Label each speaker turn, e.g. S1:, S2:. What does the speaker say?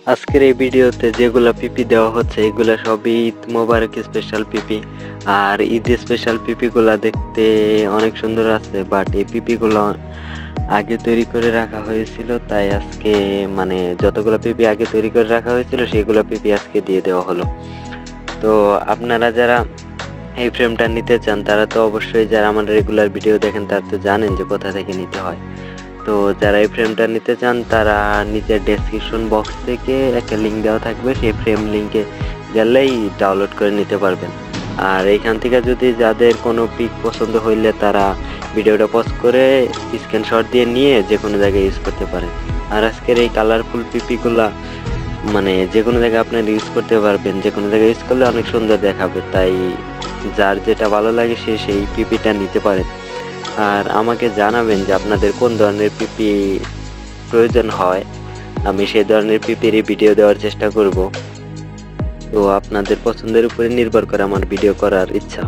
S1: আজকের এই ভিডিওতে যেগুলা পিপি দেওয়া হচ্ছে এগুলা সবই ঈদ মোবারক স্পেশাল পিপি। আর ঈদ স্পেশাল পিপি গুলা দেখতে অনেক সুন্দর আছে, বাট এই পিপি গুলো আগে তৈরি করে রাখা হয়েছিল, তাই আজকে মানে যতগুলো পিপি আগে তৈরি করে রাখা হয়েছিল সেগুলো পিপি আজকে দিয়ে দেওয়া হলো। তো আপনারা যারা এই ফ্রেমটা নিতে চান তারা তো অবশ্যই, যারা আমার রেগুলার ভিডিও দেখেন তারা তো জানেন যে কোথা থেকে নিতে হয়। তো যারা এই ফ্রেমটা নিতে চান তারা নিচের ডেসক্রিপশন বক্স থেকে একটা লিঙ্ক দেওয়া থাকবে, সেই ফ্রেম লিঙ্কে গেলেই ডাউনলোড করে নিতে পারবেন। আর এইখান থেকে যদি যাদের কোনো পিক পছন্দ হইলে তারা ভিডিওটা পজ করে স্ক্রিনশট দিয়ে নিয়ে যে কোনো জায়গায় ইউজ করতে পারেন। আর আজকের এই কালারফুল পিপিগুলা মানে যে কোনো জায়গায় আপনারা ইউজ করতে পারবেন, যে কোনো জায়গায় ইউজ করলে অনেক সুন্দর দেখাবে, তাই যার যেটা ভালো লাগে সে সেই পিপিটা নিতে পারে। আর আমাকে জানাবেন যে আপনাদের কোন ধরনের পিপি প্রয়োজন হয়, আমি সেই ধরনের পিপির ভিডিও দেওয়ার চেষ্টা করব। তো আপনাদের পছন্দের উপরে নির্ভর করে আমার ভিডিও করার ইচ্ছা।